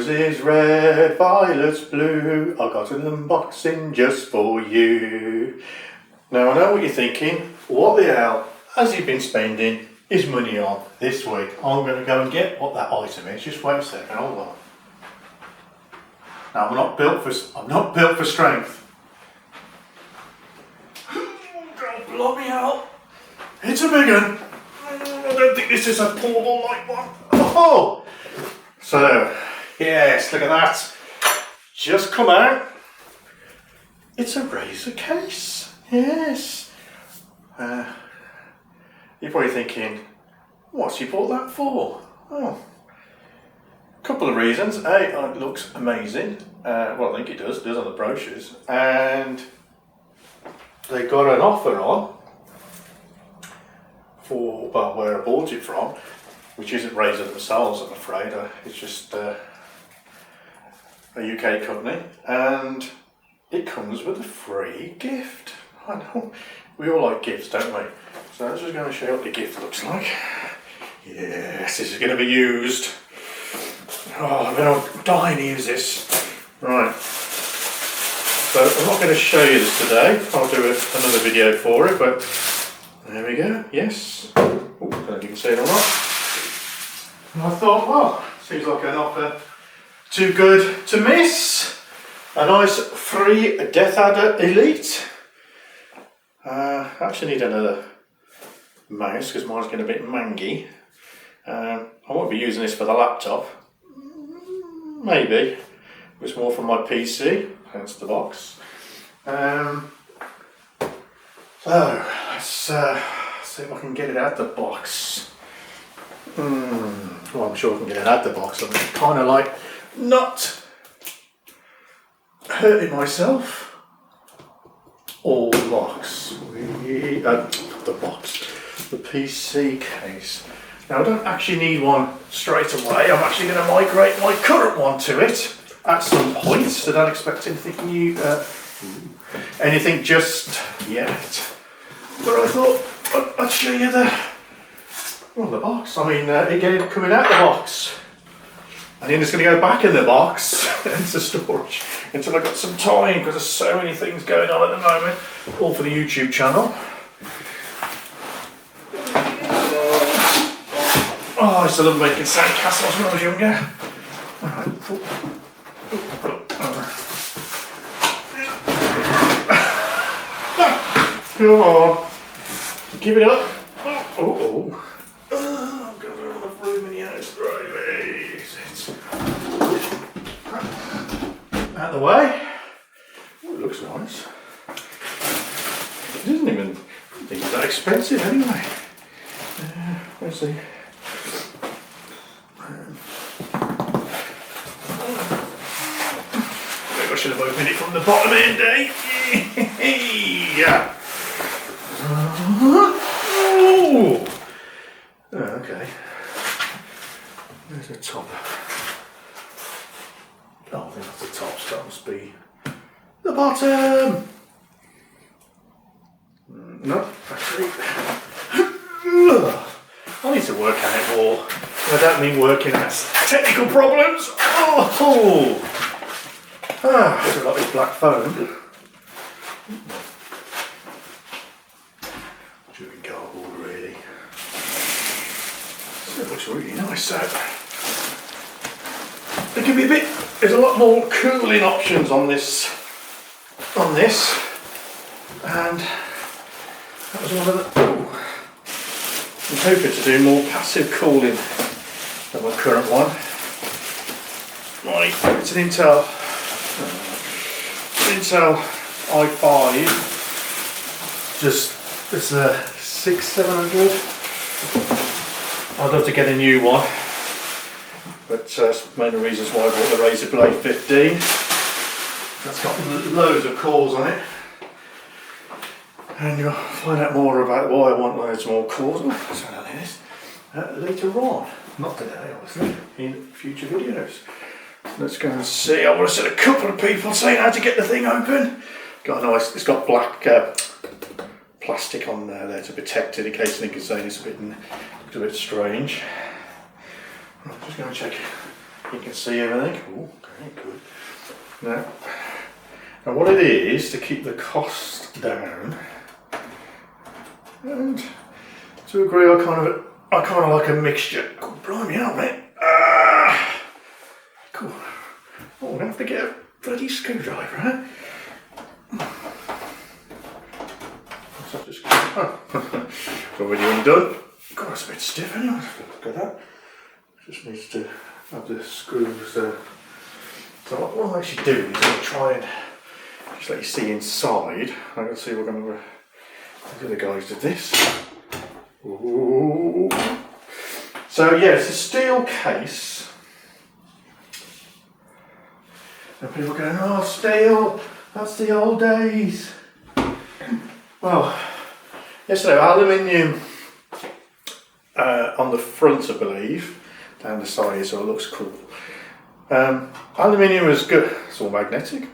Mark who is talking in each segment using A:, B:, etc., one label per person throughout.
A: Roses red, violets blue, I got an unboxing just for you. Now I know what you're thinking, what the hell has he been spending his money on this week? I'm going to go and get what that item is. Just wait a second, hold on. Now I'm not built for strength. God blow me out. It's a big one. I don't think this is a portable light one. Oh! So, yes, look at that. Just come out. It's a RAZER case. Yes. You're probably thinking, what's he bought that for? Oh, a couple of reasons. A, it looks amazing. Well, I think it does on the brochures. And they got an offer on for, well, where I bought it from, which isn't RAZER themselves, I'm afraid. It's just a UK company, and it comes with a free gift. I know, we all like gifts, don't we? So I'm just going to show you what the gift looks like. Yes, this is going to be used. Oh, I'm dying to use this. Right. So I'm not going to show you this today. I'll do another video for it, but there we go. Yes. Oh, I don't know if you can see it or not. And I thought, well, seems like an offer too good to miss. A nice free Death Adder Elite. I actually need another mouse because mine's getting a bit mangy. I won't be using this for the laptop. Maybe. It's more for my PC, hence the box. So, let's see if I can get it out the box. Well, I'm sure I can get it out the box. I'm kind of like not hurting myself. All the box. The PC case. Now I don't actually need one straight away. I'm actually going to migrate my current one to it at some point. So don't expect anything new, anything just yet. But I thought I'd show you the box. I mean, again, coming out the box. And then it's going to go back in the box into storage until I've got some time, because there's so many things going on at the moment, all for the YouTube channel. Oh, I used to love making sandcastles when I was younger. Come on, give it up. Oh. I've got enough room in the house. Right, out of the way. Oh, it looks nice. It doesn't even think it's that expensive anyway. Let's see. Maybe I should have opened it from the bottom end, eh? Yeah. Oh, okay. There's the top. Oh, I think that's the top, so that must be the bottom. No, actually. I need to work on it more. I don't mean working on technical problems. It's a lot of black foam. Doing gold, really. It looks really nice. So there can be there's a lot more cooling options on this, and that was one of the. I'm hoping to do more passive cooling than my current one. Right, it's an Intel i5. It's a 6700. I'd love to get a new one, but that's one of the reasons why I bought the RAZER Blade 15. That's got loads of cores on it, and you'll find out more about why I want loads more cores. Later on, not today obviously, in future videos. Let's go and see. I want to send a couple of people saying how to get the thing open. Got nice. It's got black plastic on there to protect it in case anything's saying it's a bit strange. I'm just going to check you can see everything. Oh, okay, good. Now what it is to keep the cost down, and to agree, I kind of like a mixture. Oh, blimey out, mate. Cool. Oh, I'm gonna have to get a bloody screwdriver, huh? So just it's already undone. God, it's a bit stiff anyway. Look at that. Just needs to have the screws. So what I'm actually doing is I'm going to try and just let you see inside. I can see we're going to. The other guys did this. Ooh. So yeah, it's a steel case. And people are going, oh, steel, that's the old days. Well, yes, no, aluminium on the front, I believe, down the side, so it looks cool. Aluminium is good. It's all magnetic.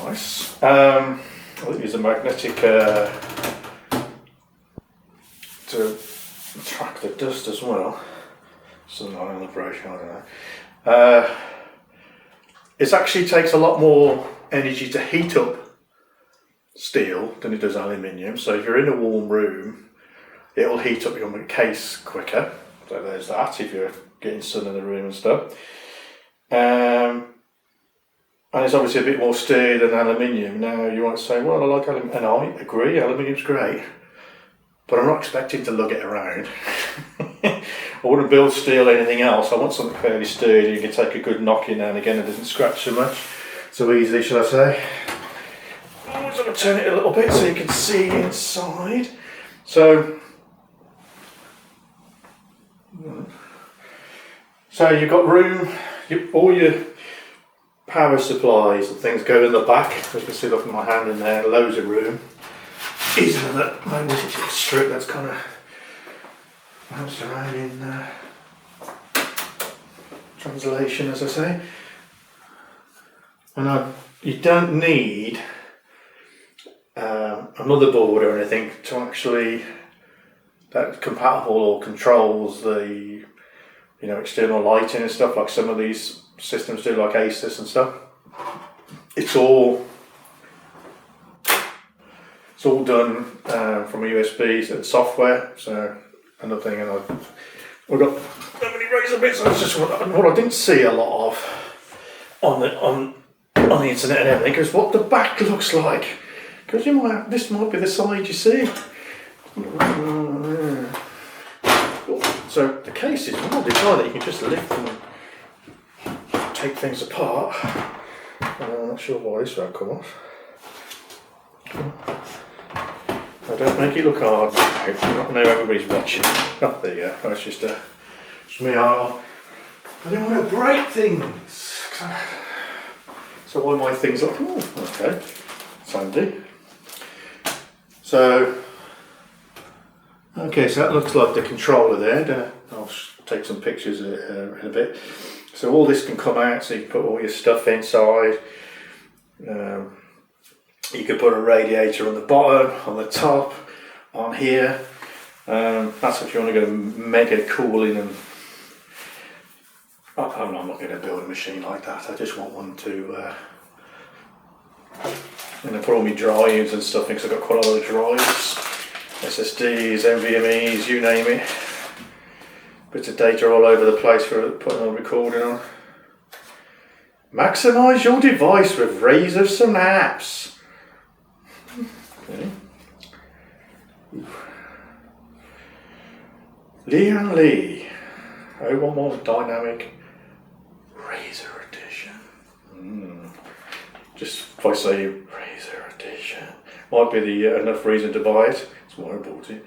A: Nice. I think there's a magnetic to track the dust as well. Something on the brochure, I don't know. It actually takes a lot more energy to heat up steel than it does aluminium. So if you're in a warm room, it will heat up your case quicker. So there's that if you're getting sun in the room and stuff. And it's obviously a bit more sturdy than aluminium. Now you might say, well, I like aluminium, and I agree, aluminium's great, but I'm not expecting to lug it around. I wouldn't build steel or anything else. I want something fairly sturdy. You can take a good knocking now and again. It doesn't scratch so much, so easily, shall I say. I'm just going to turn it a little bit so you can see inside. So you've got room. All your power supplies and things go in the back. As you can see, look at my hand in there. Loads of room. Is that magnetic strip that's kind of bounced around in translation, as I say. And you don't need a motherboard or anything to actually that compatible or controls the external lighting and stuff like some of these systems do, like ASUS and stuff. It's all done from a USB and software. So another thing, and we've got so many RAZER bits. That's just what I didn't see a lot of on the internet and everything, because what the back looks like. Because this might be the side you see. So the case is well designed that you can just lift and take things apart. I'm not sure why this won't come off. I don't make it look hard. I know everybody's watching. Oh, there you go. That's just me. I don't want to break things. So all my things are, okay, it's handy. So that looks like the controller there. I'll take some pictures in a bit. So all this can come out, so you can put all your stuff inside. You could put a radiator on the bottom, on the top, on here. That's if you want to go mega cooling. And I'm not going to build a machine like that. I just want one to put all my drives and stuff in, because I've got quite a lot of drives, SSDs, NVMEs, you name it. Bits of data all over the place for putting on recording on. Maximise your device with RAZER Synapse. Okay. Lian Li 011 Dynamic RAZER Edition. Just if I say RAZER Edition, might be the enough reason to buy it. That's why I bought it.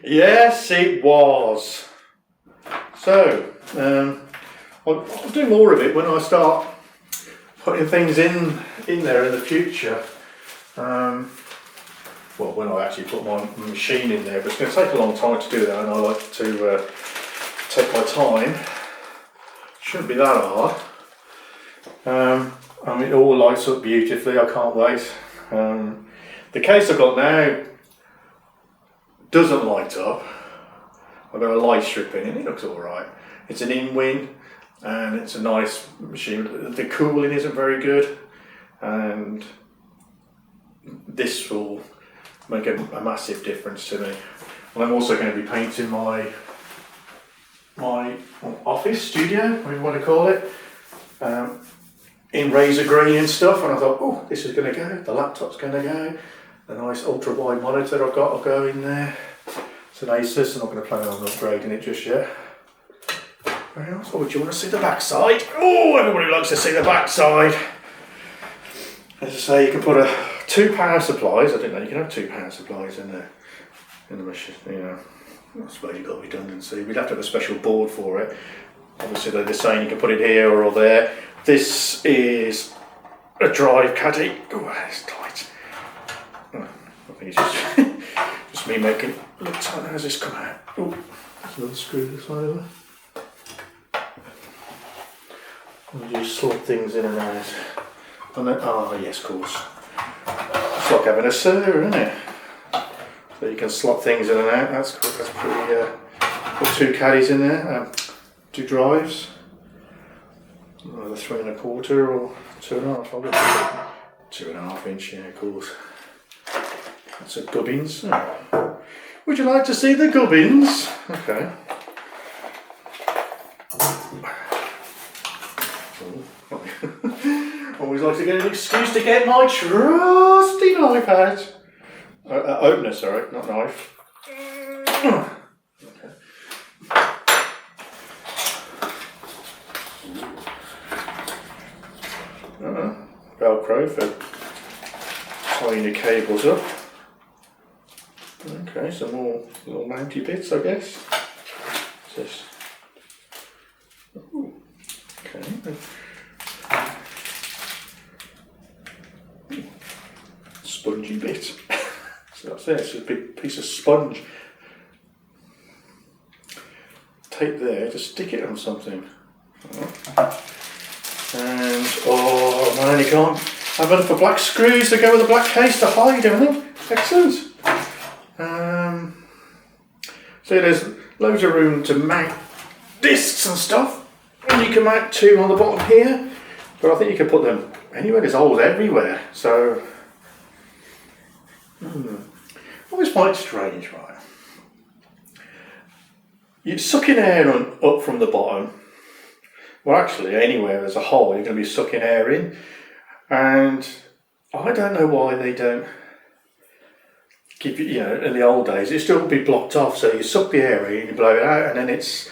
A: Yes, it was. So I'll do more of it when I start putting things in there in the future. Well, when I actually put my machine in there, but it's going to take a long time to do that, and I like to take my time. Shouldn't be that hard. It all lights up beautifully. I can't wait. The case I've got now doesn't light up. I've got a light strip in and it looks alright. It's an in-wing and it's a nice machine. The cooling isn't very good, and this will make a massive difference to me. And I'm also going to be painting my office studio, whatever you want to call it, in razor green and stuff, and I thought, oh, this is going to go, the laptop's going to go, the nice ultra wide monitor I've got will go in there. It's an Asus, I'm not going to plan on upgrading it just yet. Very nice. Oh, do you want to see the backside? Oh, everybody likes to see the backside. As I say, you can put 2 power supplies. I didn't know you can have 2 power supplies in the machine, you know. I suppose you've got redundancy. We'd have to have a special board for it. Obviously they're saying you can put it here or there. This is a drive caddy. Oh, it's tight. Oh, I think it's just me making it look tight. How's this come out? Oh, there's another screw this side of it. And you slot things in and out. And then, oh yes, of course. It's like having a server, isn't it? So you can slot things in and out. That's cool. That's pretty. Put 2 caddies in there. 2 drives. Either 3 1/4 or 2.5. I'll go 2.5 inch. Yeah, of course. That's a gubbins. Oh. Would you like to see the gubbins? Okay. Always like to get an excuse to get my trusty knife out. Opener, sorry, not knife. Okay. Velcro for tying your cables up. Okay, some more little mounty bits, I guess. What's this? Ooh. Okay. Spongy bit. So that's it, it's a big piece of sponge. Tape there to stick it on something. And, oh man, you can't have enough for black screws to go with a black case to hide everything. Excellent. So there's loads of room to mount discs and stuff. And you can mount 2 on the bottom here. But I think you can put them anywhere, there's holes everywhere. So, I always find it strange, right? You're sucking air up from the bottom. Well, actually, anywhere there's a hole, you're going to be sucking air in. And I don't know why they don't give you, you know, in the old days, it still would be blocked off. So you suck the air in, you blow it out, and then it's,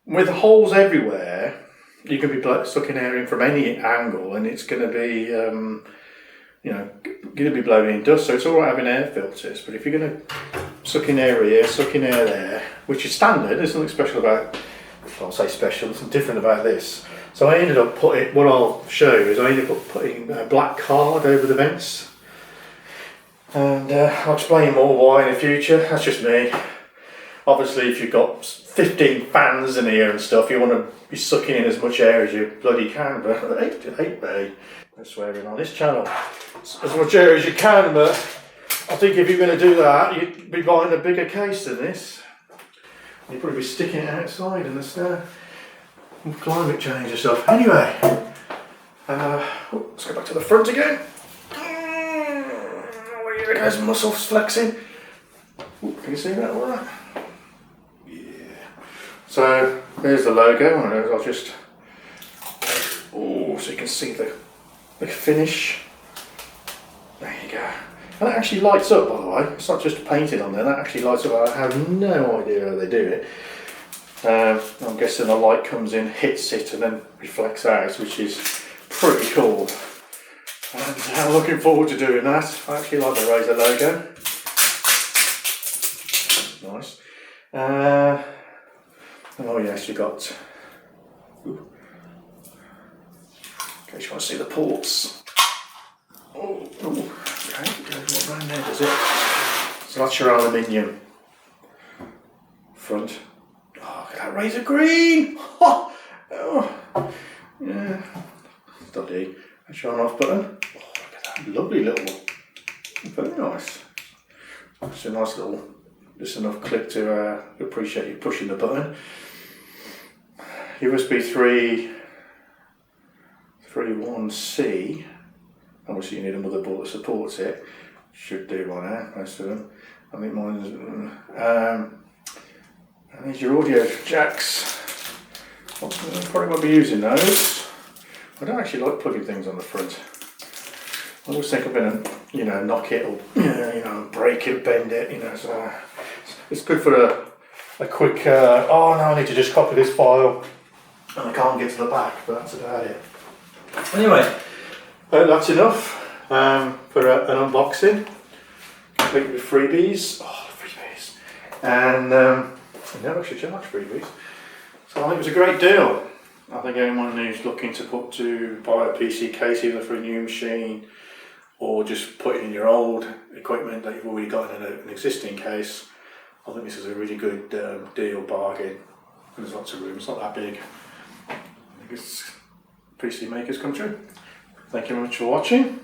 A: with holes everywhere, you can be sucking air in from any angle, and it's going to be, you know, going to be blowing in dust. So it's all right having air filters, but if you're going to suck in air here, suck in air there, which is standard, there's nothing special about, I'll say special, there's something different about this. So I ended up putting, what I'll show you is I ended up putting a black card over the vents. And I'll explain more why in the future. That's just me. Obviously, if you've got 15 fans in here and stuff, you want to be sucking in as much air as you bloody can. But ain't me. I'm swearing on this channel. As much air as you can, but I think if you're going to do that, you'd be buying a bigger case than this. You'd probably be sticking it outside in the snow. Climate change and stuff. Anyway, let's go back to the front again. There goes muscles flexing. Ooh, can you see that all right? Yeah. So there's the logo. I'll just, oh, so you can see the finish. There you go. And that actually lights up, by the way. It's not just painted on there. That actually lights up. I have no idea how they do it. I'm guessing the light comes in, hits it, and then reflects out, which is pretty cool. And I'm looking forward to doing that. I actually like the RAZER logo. Nice. Oh yes, you got. Ooh. In case you want to see the ports. Oh, okay. Goes right around there, does it? So that's your aluminium front. Oh, look at that RAZER green! Oh, yeah. Study. That's your on-off button. Oh, look at that lovely little. Very nice. It's a nice little just enough click to appreciate you pushing the button. USB 3.1C, obviously you need a motherboard that supports it, should do by now, most of them. I think mine's, and these are your audio jacks. I probably won't be using those. I don't actually like plugging things on the front. I always think I'm going to, knock it or, break it, bend it, so it's good for a quick, oh no, I need to just copy this file and I can't get to the back, but that's about it. Anyway, that's enough for an unboxing, complete with freebies. Oh, freebies. And never actually charge freebies. So I think it was a great deal. I think anyone who's looking to buy a PC case either for a new machine or just put it in your old equipment that you've already got in an existing case, I think this is a really good deal, bargain. There's lots of room, it's not that big. I think it's PC makers come true. Thank you very much for watching.